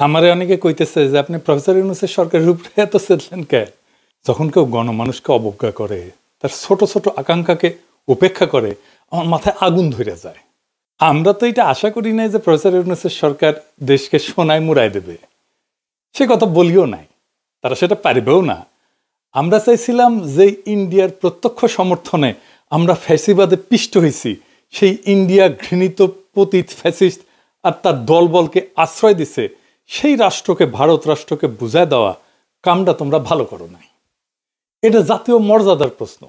আমারে অনেকে কইতেছে যে আপনি প্রফেসর ইউনূসের সরকারের উপরে এত চেতলেন কে? যখন কেউ গণমানুষকে অবজ্ঞা করে, তার ছোট ছোট আকাঙ্ক্ষাকে উপেক্ষা করে, আমার মাথায় আগুন ধরে যায়। আমরা তো এটা আশা করি নাই যে প্রফেসর ইউনূসের সরকার দেশকে সোনায় মুড়ায় দেবে, সে কথা বলিও নাই, তারা সেটা পারবেও না। আমরা চাইছিলাম যে ইন্ডিয়ার প্রত্যক্ষ সমর্থনে আমরা ফ্যাসিবাদে পিষ্ট হয়েছি, সেই ইন্ডিয়া ঘৃণিত পতিত ফ্যাসিস্ট আর তার দলবলকে আশ্রয় দিছে, সেই রাষ্ট্রকে, ভারত রাষ্ট্রকে বুঝায় দেওয়া কামটা তোমরা ভালো করো নাই। এটা জাতীয় মর্যাদার প্রশ্ন।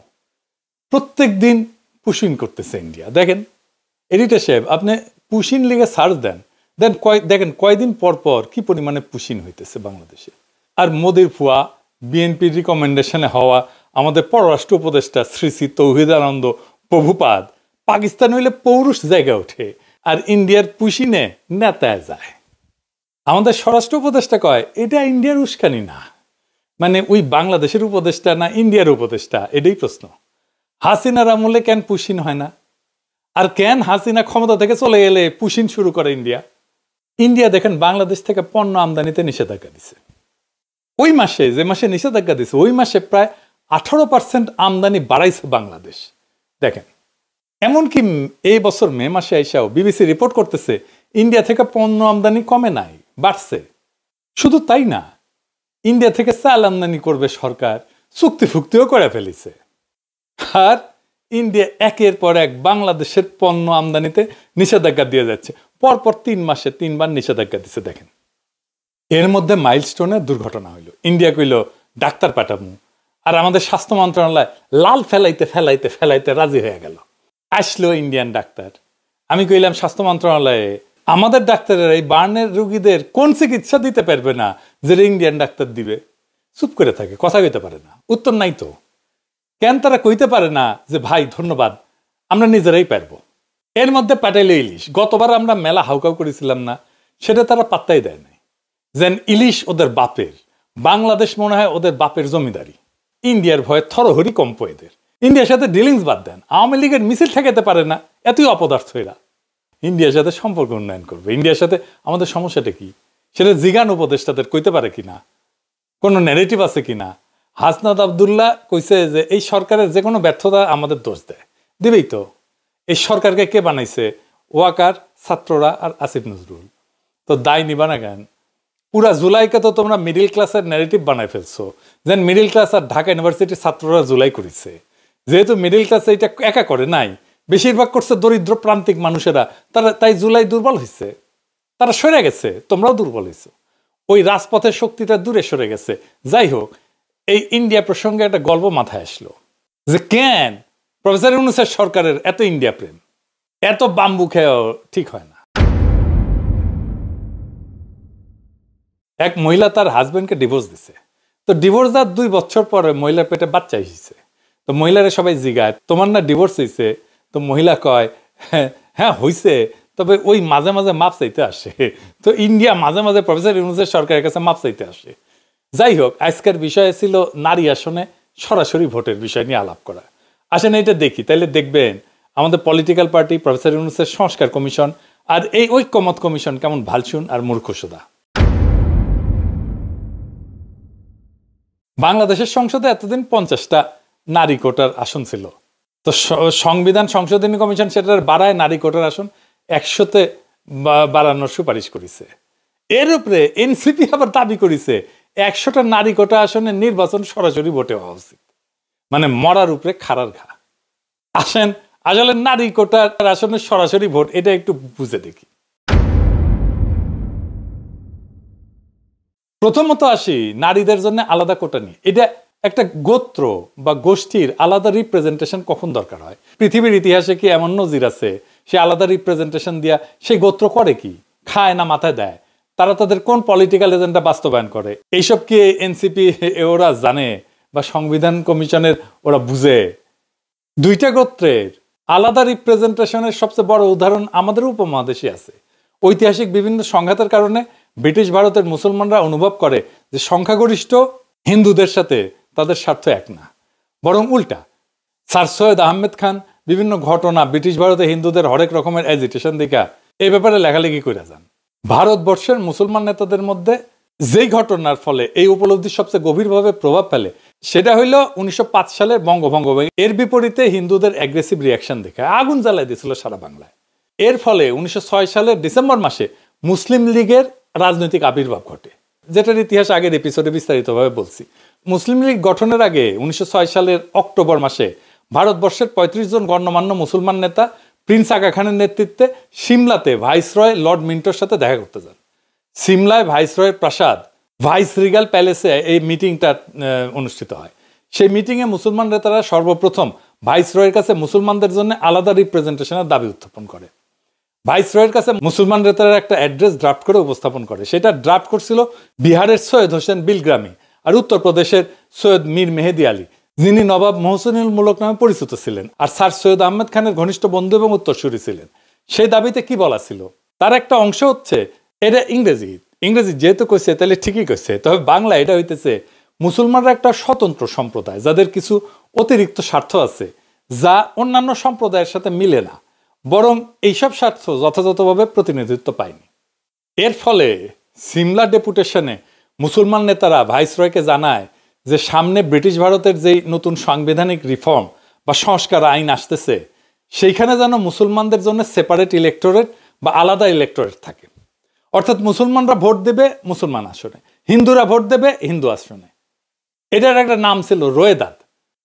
প্রত্যেক দিন পুশিন করতেছে ইন্ডিয়া। দেখেন এডিটর সাহেব, আপনি পুশিন লিগে সার্চ দেন, দেখেন কয়দিন পর পর কি পরিমাণে পুশিন হইতেছে বাংলাদেশে। আর মোদির ফুয়া, বিএনপির রিকমেন্ডেশনে হওয়া আমাদের পররাষ্ট্র উপদেষ্টা শ্রী শ্রী তৌহিদানন্দ প্রভুপাদ পাকিস্তান হইলে পৌরুষ জায়গা ওঠে, আর ইন্ডিয়ার পুশিনে নেতায় যায়। আমাদের স্বরাষ্ট্র উপদেষ্টা কয় এটা ইন্ডিয়ার উস্কানি না, মানে ওই বাংলাদেশের উপদেষ্টা না ইন্ডিয়ার উপদেষ্টা, এটাই প্রশ্ন। হাসিনার আমলে কেন পুশিন হয় না? আর কেন হাসিনা ক্ষমতা থেকে চলে গেলে পুশিন শুরু করে ইন্ডিয়া? ইন্ডিয়া দেখেন বাংলাদেশ থেকে পণ্য আমদানিতে নিষেধাজ্ঞা দিছে। ওই মাসে, যে মাসে নিষেধাজ্ঞা দিছে, ওই মাসে প্রায় 18% আমদানি বাড়াইছে বাংলাদেশ। দেখেন, এমনকি এই বছর মে মাসে আইসাও বিবিসি রিপোর্ট করতেছে ইন্ডিয়া থেকে পণ্য আমদানি কমে নাই, বাড়ছে। শুধু তাই না, ইন্ডিয়া থেকে চাল আমদানি করবে সরকার, চুক্তি ফুক্তিও করে ফেলেছে। আর ইন্ডিয়া একের পর এক বাংলাদেশের পণ্য আমদানিতে নিষেধাজ্ঞা দিয়ে যাচ্ছে। পরপর 3 মাসে 3 বার নিষেধাজ্ঞা দিচ্ছে। দেখেন, এর মধ্যে মাইলস্টোনের দুর্ঘটনা হইল। ইন্ডিয়া কইল ডাক্তার পাঠাবো, আর আমাদের স্বাস্থ্য মন্ত্রণালয় লাল ফেলাইতে ফেলাইতে ফেলাইতে রাজি হয়ে গেল। আসলো ইন্ডিয়ান ডাক্তার। আমি কইলাম স্বাস্থ্য মন্ত্রণালয়ে, আমাদের ডাক্তারের এই বার্নের রোগীদের কোন চিকিৎসা দিতে পারবে না যে ইন্ডিয়ান ডাক্তার দিবে? চুপ করে থাকে, কথা কইতে পারে না, উত্তর নাই তো। কেন তারা কইতে পারে না যে ভাই ধন্যবাদ, আমরা নিজেরাই পারবো? এর মধ্যে পাঠাইলে ইলিশ। গতবার আমরা মেলা হাউকাউ করেছিলাম না, সেটা তারা পাত্তাই দেয় নাই। যেন ইলিশ ওদের বাপের, বাংলাদেশ মনে হয় ওদের বাপের জমিদারি। ইন্ডিয়ার ভয়ে থরহরি কম্প এদের। ইন্ডিয়ার সাথে ডিলিংস বাদ দেন, আওয়ামী লীগের মিছিল ঠেকাতে পারে না, এতই অপদার্থ এরা। ইন্ডিয়ার সাথে সম্পর্ক উন্নয়ন করবে। ইন্ডিয়ার সাথে আমাদের সমস্যাটা কি সেটা জিগান উপদেষ্টাদের কইতে পারে কিনা, কোনো ন্যারেটিভ আছে কিনা। হাসনাত আবদুল্লাহ কইছে যে এই সরকারের যে কোনো ব্যর্থতা আমাদের দোষ দেয়, দিবেই তো। এই সরকারকে কে বানাইছে? ওয়াকার, ছাত্ররা আর আসিফ নজরুল। তো দায় নিবা না কেন? পুরা জুলাইকে তো তোমরা মিডিল ক্লাসের ন্যারেটিভ বানাই ফেলছো, যেন মিডিল ক্লাস আর ঢাকা ইউনিভার্সিটির ছাত্ররা জুলাই করেছে। যেহেতু মিডিল ক্লাস এটা একা করে নাই, বেশিরভাগ করছে দরিদ্র প্রান্তিক মানুষেরা, তারা তাই জুলাই দুর্বল হয়েছে, তারা সরে গেছে, তোমরাও দুর্বল হয়েছো। ওই রাজপথের শক্তিটা দূরে সরে গেছে। যাই হোক, এই ইন্ডিয়া প্রসঙ্গে একটা গল্প মাথায় আসলো যে কেন প্রফেসর ইউনূসের সরকারের এত ইন্ডিয়া প্রেম, এত বাম্বু খেয়েও ঠিক হয় না। এক মহিলা তার হাজবেন্ডকে ডিভোর্স দিছে। তো ডিভোর্স দেওয়ার 2 বছর পরে মহিলার পেটে বাচ্চা এসেছে। তো মহিলারে সবাই জিগায়, তোমার না ডিভোর্স হয়েছে? তো মহিলা কয়, হ্যাঁ হয়েছে, তবে ওই মাঝে মাঝে মাপ চাইতে আসে। তো ইন্ডিয়া মাঝে মাঝে প্রফেসর ইউনূসের সরকারের কাছে মাপ চাইতে আসে। যাই হোক, আজকের বিষয় ছিল নারী আসনে সরাসরি ভোটের বিষয় নিয়ে আলাপ করা। আসেন এটা দেখি, তাইলে দেখবেন আমাদের পলিটিক্যাল পার্টি, প্রফেসর ইউনূসের সংস্কার কমিশন আর এই ঐক্যমত কমিশন কেমন ভালসুন আর মূর্খসুদা। বাংলাদেশের সংসদে এতদিন 50টা নারী কোটার আসন ছিল। তো সংবিধান সংশোধনী কমিশন সেটার বাড়ায় নারী কোটার আসন 100-তে বাড়ানোর সুপারিশ করেছে। এর উপরে এনসিপি আবার দাবি করেছে 100টা নারী কোটা আসনের নির্বাচন সরাসরি ভোটে হওয়া উচিত, মানে মরার উপরে খাড়ার ঘা। আসেন আসলে নারী কোটার আসনের সরাসরি ভোট এটা একটু বুঝে দেখি। প্রথমত আসি নারীদের জন্য আলাদা কোটা নিয়ে। এটা একটা গোত্র বা গোষ্ঠীর আলাদা রিপ্রেজেন্টেশন কখন দরকার হয়? পৃথিবীর ইতিহাসে কি এমন নজির আছে সে আলাদা রিপ্রেজেন্টেশন দিয়া সেই গোত্র করে কি? খায় না মাথায় দেয়? তারা তাদের কোন পলিটিক্যাল এজেন্ডা বাস্তবায়ন করে? এইসব কি এনসিপি ওরা জানে বা সংবিধান কমিশনের ওরা বুঝে? 2টা গোত্রের আলাদা রিপ্রেজেন্টেশনের সবচেয়ে বড় উদাহরণ আমাদের উপমহাদেশে আছে। ঐতিহাসিক বিভিন্ন সংঘাতের কারণে ব্রিটিশ ভারতের মুসলমানরা অনুভব করে যে সংখ্যাগরিষ্ঠ হিন্দুদের সাথে তাদের স্বার্থ এক না, বরং উল্টা। স্যার সৈয়দ আহমেদ খান বিভিন্ন ঘটনা ব্রিটিশ ভারতে হিন্দুদের হরেক রকমের এজিটেশন দেখা এই ব্যাপারে লেখালেখি করে যান। ভারতবর্ষের মুসলমান নেতাদের মধ্যে যেই ঘটনার ফলে এই উপলব্ধি সবচেয়ে গভীরভাবে প্রভাব ফেলে সেটা হইল 1905 সালের বঙ্গভঙ্গ। এর বিপরীতে হিন্দুদের অ্যাগ্রেসিভ রিয়াকশন দেখে আগুন জ্বালাই দিয়েছিল সারা বাংলায়। এর ফলে 1906 সালের ডিসেম্বর মাসে মুসলিম লীগের রাজনৈতিক আবির্ভাব ঘটে, যেটার ইতিহাস আগের এপিসোডে বিস্তারিতভাবে বলছি। মুসলিম লীগ গঠনের আগে 1906 সালের অক্টোবর মাসে ভারতবর্ষের 35 জন গণ্যমান্য মুসলমান নেতা প্রিন্স আগা খানের নেতৃত্বে সিমলাতে ভাইসরয় লর্ড মিন্টোর সাথে দেখা করতে যান। সিমলায় ভাইসরয়ের প্রাসাদ ভাইস রিগাল প্যালেসে এই মিটিংটা অনুষ্ঠিত হয়। সেই মিটিংয়ে মুসলমান নেতারা সর্বপ্রথম ভাইসরয়ের কাছে মুসলমানদের জন্য আলাদা রিপ্রেজেন্টেশনের দাবি উত্থাপন করে। ভাইসরয়ের কাছে মুসলমান নেতারা একটা অ্যাড্রেস ড্রাফট করে উপস্থাপন করে। সেটা ড্রাফট করছিল বিহারের সৈয়দ হোসেন বিলগ্রামী আর উত্তরপ্রদেশের সৈয়দ মীর মেহেদি আলী, যিনি নবাব মোহসিনুল মুলক নামে পরিচিত ছিলেন আর স্যার সৈয়দ আহমেদ খানের ঘনিষ্ঠ বন্ধু এবং উত্তরসূরি ছিলেন। সেই দাবিতে কি বলা ছিল তার একটা অংশ হচ্ছে, এটা ইংরেজি যেহেতু কইছে তাহলে ঠিকই কইছে, তবে বাংলা এটা হইতেছে মুসলমানরা একটা স্বতন্ত্র সম্প্রদায় যাদের কিছু অতিরিক্ত স্বার্থ আছে যা অন্যান্য সম্প্রদায়ের সাথে মিলে না, বরং এইসব স্বার্থ যথাযথভাবে প্রতিনিধিত্ব পায়নি। এর ফলে সিমলা ডেপুটেশনে মুসলমান নেতারা ভাইসরয়কে জানায় যে সামনে ব্রিটিশ ভারতের যেই নতুন সাংবিধানিক রিফর্ম বা সংস্কার আইন আসতেছে সেইখানে যেন মুসলমানদের জন্য সেপারেট ইলেক্টোরেট বা আলাদা ইলেক্টোরেট থাকে। অর্থাৎ মুসলমানরা ভোট দেবে মুসলমান আসনে, হিন্দুরা ভোট দেবে হিন্দু আসনে। এটার একটা নাম ছিল রোয়েদাদ।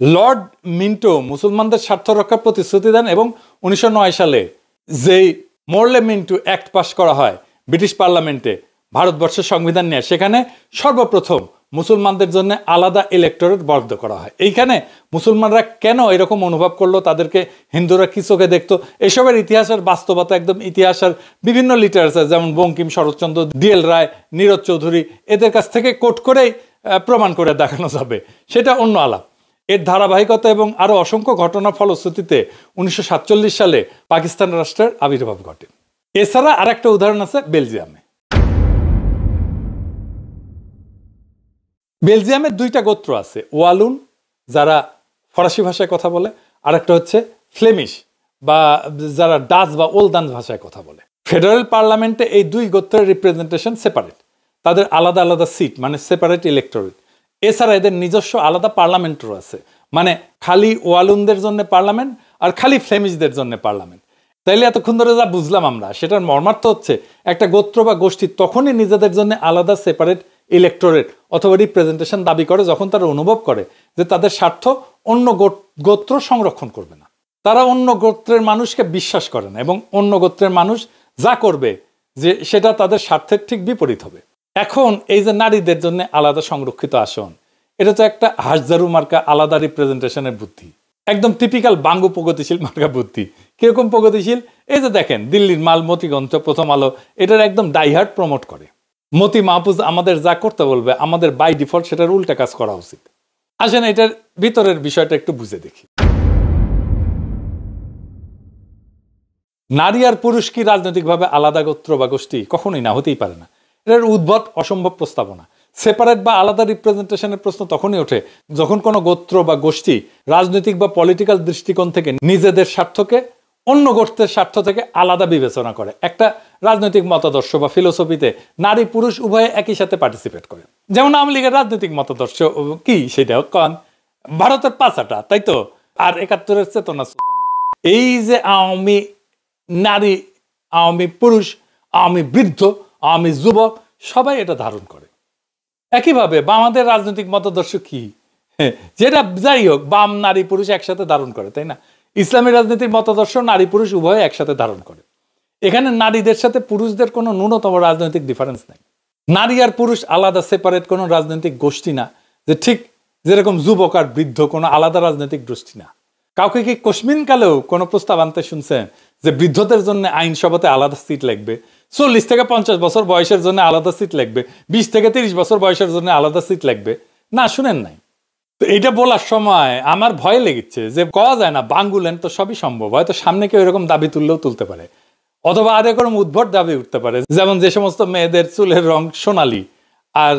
লর্ড মিন্টো মুসলমানদের স্বার্থ রক্ষার প্রতিশ্রুতি দেন এবং 1909 সালে যেই মোরলে মিন্টো অ্যাক্ট পাস করা হয় ব্রিটিশ পার্লামেন্টে ভারতবর্ষের সংবিধান নিয়ে, সেখানে সর্বপ্রথম মুসলমানদের জন্য আলাদা ইলেক্টোরেট বরাদ্দ করা হয়। এইখানে মুসলমানরা কেন এরকম অনুভব করলো, তাদেরকে হিন্দুরা কি চোখে দেখতো, এসবের ইতিহাসের বাস্তবতা একদম ইতিহাসের বিভিন্ন লিটারেচার যেমন বঙ্কিম, শরৎচন্দ্র, ডিএল রায়, নীরজ চৌধুরী এদের কাছ থেকে কোট করেই প্রমাণ করে দেখানো যাবে, সেটা অন্য আলাপ। এর ধারাবাহিকতা এবং আরো অসংখ্য ঘটনার ফলশ্রুতিতে 1947 সালে পাকিস্তান রাষ্ট্রের আবির্ভাব ঘটে। এছাড়া আর একটা উদাহরণ আছে বেলজিয়ামে। বেলজিয়ামের দুইটা গোত্র আছে, ওয়ালুন যারা ফরাসি ভাষায় কথা বলে, আর একটা হচ্ছে ফ্লেমিশ বা যারা ডাচ বা ওলদান ভাষায় কথা বলে। ফেডারেল পার্লামেন্টে এই দুই গোত্রের রিপ্রেজেন্টেশন সেপারেট, তাদের আলাদা আলাদা সিট মানে সেপারেট ইলেক্টোরেট। এছাড়া এদের নিজস্ব আলাদা পার্লামেন্টও আছে, মানে খালি ওয়ালুনদের জন্য পার্লামেন্ট আর খালি ফ্লেমিশদের জন্য পার্লামেন্ট। তাইলে এতক্ষণ ধরে যা বুঝলাম আমরা সেটার মর্মার্থ হচ্ছে একটা গোত্র বা গোষ্ঠী তখনই নিজেদের জন্য আলাদা সেপারেট ইলেক্টোরেট অথবা রিপ্রেজেন্টেশন দাবি করে যখন তারা অনুভব করে যে তাদের স্বার্থ অন্য গোত্র সংরক্ষণ করবে না। তারা অন্য গোত্রের মানুষকে বিশ্বাস করে না এবং অন্য গোত্রের মানুষ যা করবে যে সেটা তাদের স্বার্থের ঠিক বিপরীত হবে। এখন এই যে নারীদের জন্য আলাদা সংরক্ষিত আসন, এটা তো একটা হাসজারু মার্কা আলাদা রিপ্রেজেন্টেশনের বুদ্ধি, একদম টিপিক্যাল বাঙ্গু প্রগতিশীল মার্কা বুদ্ধি। কিরকম প্রগতিশীল? এই যে দেখেন দিল্লির মাল মতিগঞ্জ, প্রথম আলো এটার একদম ডাইহার্ট প্রমোট করে। মতি মাহফুজ আমাদের যা করতে বলবে আমাদের বাই ডিফল্ট সেটার উল্টা কাজ করা উচিত। আসেন এটার ভিতরের বিষয়টা একটু বুঝে দেখি। নারী আর পুরুষ কি রাজনৈতিকভাবে আলাদা গোত্র বা গোষ্ঠী? কখনোই না, হতেই পারে না। এটার উদ্ভট অসম্ভব প্রস্তাবনা। সেপারেট বা আলাদা রিপ্রেজেন্টেশনের প্রশ্ন তখনই ওঠে যখন কোনো গোত্র বা গোষ্ঠী রাজনৈতিক বা পলিটিক্যাল দৃষ্টিকোণ থেকে নিজেদের স্বার্থকে অন্য গোত্রের স্বার্থ থেকে আলাদা বিবেচনা করে। একটা রাজনৈতিক মতাদর্শ বা ফিলোসফিতে নারী পুরুষ উভয়ে একই সাথে পার্টিসিপেট করে। যেমন আওয়ামী লীগের রাজনৈতিক মতাদর্শ কি সেটাও কন ভারতের পাঁচাটা, তাই তো? আর 71-এর চেতনা। এই যে আওয়ামী নারী, আওয়ামী পুরুষ, আওয়ামী বৃদ্ধ, আওয়ামী যুবক সবাই এটা ধারণ করে। একইভাবে বামাদের রাজনৈতিক মতাদর্শ কি, যেটা যাই হোক বাম নারী পুরুষ একসাথে ধারণ করে, তাই না? ইসলামী রাজনীতির মতাদর্শ নারী পুরুষ উভয় একসাথে ধারণ করে। এখানে নারীদের সাথে পুরুষদের কোনো ন্যূনতম রাজনৈতিক ডিফারেন্স নাই। নারী আর পুরুষ আলাদা সেপারেট কোনো রাজনৈতিক গোষ্ঠী না, যে ঠিক যেরকম যুবক আর বৃদ্ধ কোনো আলাদা রাজনৈতিক গোষ্ঠী না। কাউকে কি কশ্মিন কালেও কোনো প্রস্তাব আনতে শুনছেন যে বৃদ্ধদের জন্য আইনসভাতে আলাদা সিট লাগবে, 40 থেকে 50 বছর বয়সের জন্য আলাদা সিট লাগবে, 20 থেকে 30 বছর বয়সের জন্য আলাদা সিট লাগবে? না, শুনেন নাই। তো এইটা বলার সময় আমার ভয় লেগেছে যে কওয়া যায় না বাঙ্গুলেন তো সবই সম্ভব, হয়তো সামনে কেউ এরকম দাবি তুললেও তুলতে পারে, অথবা আর এরকম উদ্ভট দাবি উঠতে পারে, যেমন যে সমস্ত মেয়েদের চুলের রং সোনালি আর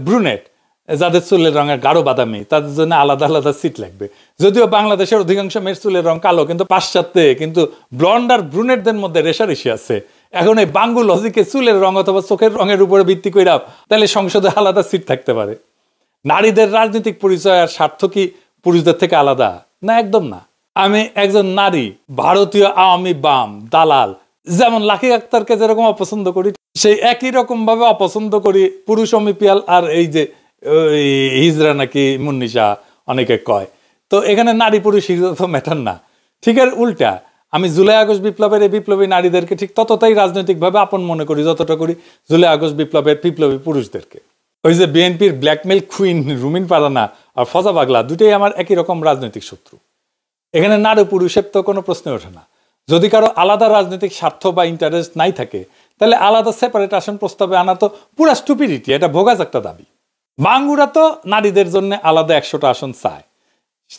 ব্রুনেট, যাদের চুলের রঙের গাঢ় বাদামি, তাদের জন্য আলাদা আলাদা সিট লাগবে। যদিও বাংলাদেশের অধিকাংশ মেয়ের চুলের রং কালো, কিন্তু পাশ্চাত্যে কিন্তু ব্লন্ড আর ব্রুনেটদের মধ্যে রেশারেশি আছে। এখন এই বাঙ্গু লজিকে চুলের রং অথবা চোখের রঙের উপরে ভিত্তি করে তাহলে সংসদে আলাদা সিট থাকতে পারে। নারীদের রাজনৈতিক পরিচয় আর স্বার্থ কি পুরুষদের থেকে আলাদা? না, একদম না। আমি একজন নারী, ভারতীয় আওয়ামী বাম দালাল, যেমন লাকি আক্তারকে যেরকম অপছন্দ করি, সেই একই রকম ভাবে অপছন্দ করি পুরুষ অমিপিয়াল আর এই যে হিজরা নাকি মুন্নিশা অনেকে কয়। তো এখানে নারী পুরুষ হিজরা তো ম্যাটার না। ঠিক আর উল্টা, আমি জুলাই আগস্ট বিপ্লবের এই বিপ্লবী নারীদেরকে ঠিক ততটাই রাজনৈতিকভাবে আপন মনে করি যতটা করি জুলাই আগস্ট বিপ্লবের বিপ্লবী পুরুষদেরকে। ওই যে বিএনপির ব্ল্যাকমেল কুইন রুমিন পারানা আর ফজা পাগলা দুটোই আমার একই রকম রাজনৈতিক শত্রু। এখানে নারী পুরুষের তো কোনো প্রশ্ন ওঠে না। যদি কারো আলাদা রাজনৈতিক স্বার্থ বা ইন্টারেস্ট নাই থাকে, তাহলে আলাদা সেপারেট আসন প্রস্তাবে আনা তো পুরা স্টুপিডিটি, এটা ভোগাজ একটা দাবি। বাঙ্গুরা তো নারীদের জন্য আলাদা 100টা আসন চায়,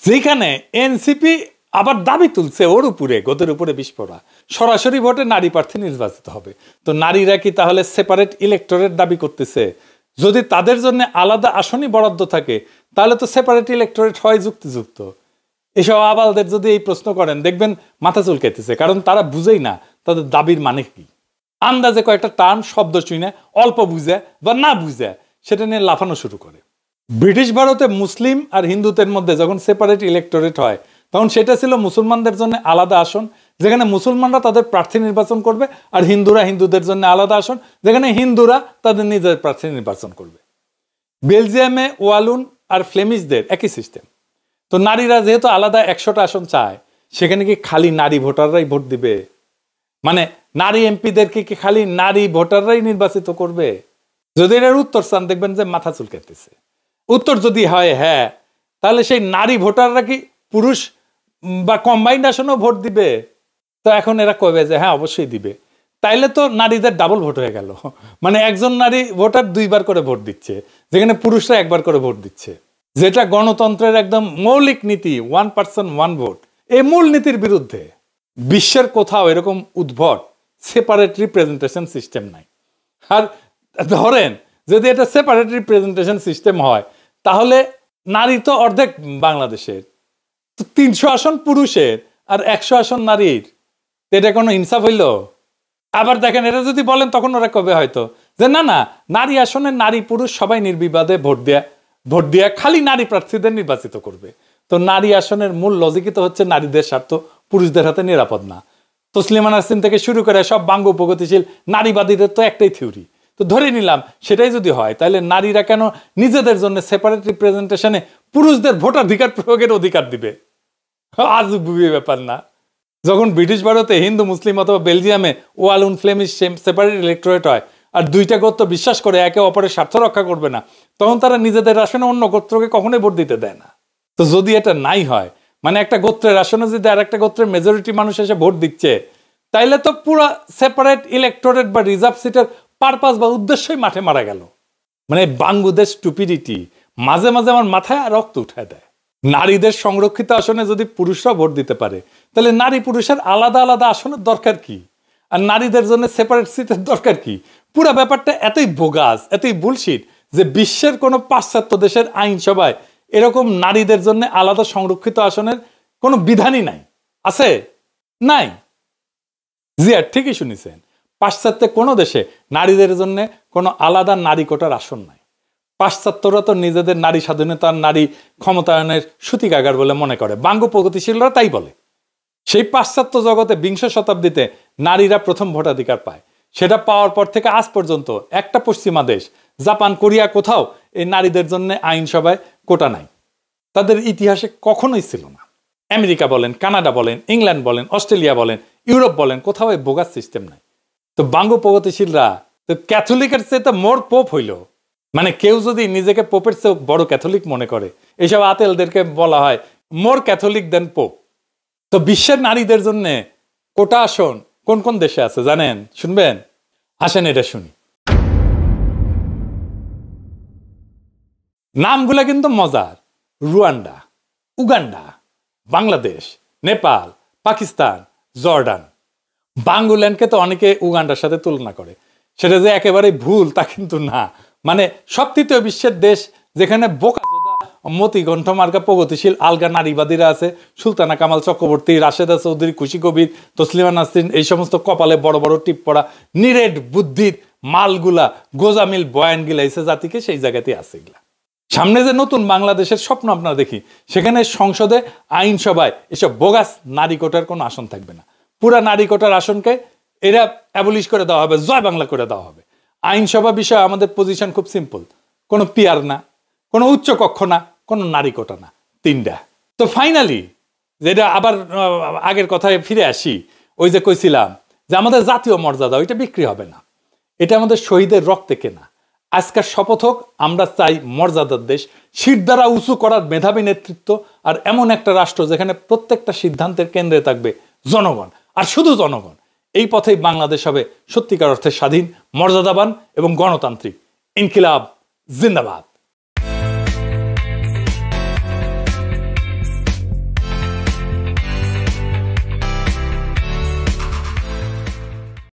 যেখানে এনসিপি আবার দাবি তুলছে ওর উপরে, গোদের উপরে বিস্ফোরা, সরাসরি ভোটে নারী প্রার্থী নির্বাচিত হবে। তো নারীরা কি তাহলে সেপারেট ইলেক্টরেট দাবি করতেছে? যদি তাদের জন্য আলাদা আসনই বরাদ্দ থাকে, তাহলে তো সেপারেট ইলেক্টরেট হয় যুক্তিযুক্ত। এসব আবালদের যদি এই প্রশ্ন করেন, দেখবেন মাথা চুলকাইতেছে, কারণ তারা বুঝেই না তাদের দাবির মানে কি। আন্দাজে কয়েকটা টার্ম শব্দ শুনে অল্প বুঝে বা না বুঝে সেটা নিয়ে লাফানো শুরু করে। ব্রিটিশ ভারতে মুসলিম আর হিন্দুদের মধ্যে যখন সেপারেট ইলেক্টোরেট হয়, তখন সেটা ছিল মুসলমানদের জন্য আলাদা আসন, যেখানে মুসলমানরা তাদের প্রার্থী নির্বাচন করবে, আর হিন্দুরা হিন্দুদের জন্য আলাদা আসন, যেখানে হিন্দুরা তাদের নিজের প্রার্থী নির্বাচন করবে। বেলজিয়ামে ওয়ালুন আর ফ্লেমিশদের একই সিস্টেম। তো নারীরা যেহেতু আলাদা 100টা আসন চায়, সেখানে কি খালি নারী ভোটাররাই ভোট দিবে? মানে নারী এমপিদেরকে কি খালি নারী ভোটাররাই নির্বাচিত করবে? যদি এর উত্তর চান, দেখবেন যে মাথা চুলকাইতেছে। উত্তর যদি হয় হ্যাঁ, তাহলে সেই নারী ভোটাররা কি পুরুষ বা কম্বাইন্ড আসনেও ভোট দিবে? তো এখন এরা কবে যে হ্যাঁ অবশ্যই দিবে। তাইলে তো নারীদের ডাবল ভোট হয়ে গেল। মানে একজন নারী ভোটার 2বার করে ভোট দিচ্ছে, যেখানে পুরুষরা 1বার করে ভোট দিচ্ছে, যেটা গণতন্ত্রের একদম মৌলিক নীতি, 1 পারসন 1 ভোট। এই মূল নীতির বিরুদ্ধে। বিশ্বের কোথাও এরকম উদ্ভট সেপারেট রিপ্রেজেন্টেশন সিস্টেম নাই। আর ধরেন যদি এটা সেপারেট রিপ্রেজেন্টেশন সিস্টেম হয়, তাহলে নারী তো অর্ধেক বাংলাদেশের, তো 300 আসন পুরুষের আর 100 আসন নারীর, এটা কোনো ইনসাফ হইল? আবার দেখেন, এটা যদি বলেন তখন ওরা কবে হয়তো যে না না, নারী আসনে নারী পুরুষ সবাই নির্বিবাদে ভোট দিয়া খালি নারী প্রার্থীদের নির্বাচিত করবে। তো নারী আসনের মূল লজিকই তো হচ্ছে নারীদের স্বার্থ পুরুষদের হাতে নিরাপদ না। তসলিমা নাসরিন থেকে শুরু করে সব বাঙ্গ প্রগতিশীল নারীবাদীদের তো একটাই থিওরি। তো ধরে নিলাম সেটাই যদি হয়, তাহলে নারীরা কেন নিজেদের জন্য সেপারেট রিপ্রেজেন্টেশনে পুরুষদের ভোটাধিকার প্রয়োগের অধিকার দিবে? আজব ব্যাপার না? যখন ব্রিটিশ ভারতে হিন্দু মুসলিম অথবা বেলজিয়ামে ওয়ালুন ফ্লেমিশ সেপারেট ইলেক্টোরেট হয়, আর 2টা গোত্র বিশ্বাস করে একে অপরের স্বার্থ রক্ষা করবে না, তখন তারা নিজেদের আসনে অন্য গোত্রকে কখনোই ভোট দিতে দেয় না। তো যদি এটা নাই হয়, মানে একটা গোত্রের আসনে যদি আর একটা গোত্রের মেজরিটি মানুষ এসে ভোট দিচ্ছে, তাইলে তো পুরো সেপারেট ইলেক্টোরেট বা রিজার্ভ সিটের পারপাস বা উদ্দেশ্যই মাঠে মারা গেল। মানে বাংলাদেশ স্টুপিডিটি মাঝে মাঝে আমার মাথায় রক্ত উঠায় দেয়। নারীদের সংরক্ষিত আসনে যদি পুরুষরা ভোট দিতে পারে, তাহলে নারী পুরুষের আলাদা আলাদা আসনের দরকার কি? আর নারীদের জন্য সেপারেট সিটের দরকার কি? পুরো ব্যাপারটা এতই বোগাস, এতই বুলশিট যে বিশ্বের কোনো পাশ্চাত্য দেশের আইনসভায় এরকম নারীদের জন্য আলাদা সংরক্ষিত আসনের কোনো বিধানই নাই। আছে? নাই। জিয়া ঠিকই শুনেছেন, পাশ্চাত্যে কোনো দেশে নারীদের জন্য কোনো আলাদা নারী কোটার আসন নাই। পাশ্চাত্যরা তো নিজেদের নারী স্বাধীনতার নারী ক্ষমতায়নের সূতিকাগার বলে মনে করে, বাঙ্গ প্রগতিশীলরা তাই বলে। সেই পাশ্চাত্য জগতে 20 শতাব্দীতে নারীরা প্রথম ভোটাধিকার পায়। সেটা পাওয়ার পর থেকে আজ পর্যন্ত একটা পশ্চিমা দেশ, জাপান, কোরিয়া, কোথাও এই নারীদের জন্য আইনসভায় কোটা নাই। তাদের ইতিহাসে কখনোই ছিল না। আমেরিকা বলেন, কানাডা বলেন, ইংল্যান্ড বলেন, অস্ট্রেলিয়া বলেন, ইউরোপ বলেন, কোথাও এই বোগাস সিস্টেম নাই। তো বাঙ্গ প্রগতিশীলরা তো ক্যাথলিকের চেয়ে তো মোর পোপ হইল। মানে কেউ যদি নিজেকে পোপের চেয়ে বড় ক্যাথলিক মনে করে, এইসব আতেলদেরকে বলা হয় মোর ক্যাথলিক দেন পোপ। তো বিশ্বের নারীদের জন্য কোটা আসন কোন কোন দেশে আছে জানেন? শুনবেন? আসেন এটা শুনি। নামগুলা কিন্তু মজার। Rwanda, Uganda, Bangladesh, Nepal, Pakistan, Jordan. বাঙ্গুল্যান্ডকে তো অনেকে উগান্ডার সাথে তুলনা করে, সেটা যে একেবারে ভুল তা কিন্তু না। মানে সব তৃতীয় বিশ্বের দেশ যেখানে বোকাচোদা মতিকণ্ঠ মার্কা প্রগতিশীল আলগা নারীবাদীরা আছে, সুলতানা কামাল চক্রবর্তী, রাশেদা চৌধুরী, খুশি কবির, তসলিমা নাসরিন, এই সমস্ত কপালে বড় বড় টিপ পড়া নিরেট বুদ্ধির মালগুলা গোজামিল বয়ান গিলাইছে জাতিকে, সেই জায়গাতে আছে এগুলা। সামনে যে নতুন বাংলাদেশের স্বপ্ন আপনারা দেখি, সেখানে সংসদে আইনসভায় এসব বোগাস নারী কোটার কোনো আসন থাকবে না। পুরা নারী কোটার আসনকে এরা অ্যাবলিশ করে দেওয়া হবে, জয় বাংলা করে দেওয়া হবে। আইনসভা বিষয়ে আমাদের পজিশন খুব সিম্পল, কোনো পিয়ার না, কোনো উচ্চ কক্ষ না, কোনো নারী কোটা না, তিনটা। তো ফাইনালি যেটা আবার আগের কথায় ফিরে আসি, ওই যে কইছিলাম যে আমাদের জাতীয় মর্যাদা ওইটা বিক্রি হবে না, এটা আমাদের শহীদের রক্তে কেনা। আজকের শপথ হোক, আমরা চাই মর্যাদার দেশ, শির দ্বারা উঁচু করার মেধাবী নেতৃত্ব, আর এমন একটা রাষ্ট্র যেখানে প্রত্যেকটা সিদ্ধান্তের কেন্দ্রে থাকবে জনগণ, আর শুধু জনগণ। এই পথেই বাংলাদেশ হবে সত্যিকার অর্থে স্বাধীন, মর্যাদাবান এবং গণতান্ত্রিক। ইনকিলাব জিন্দাবাদ।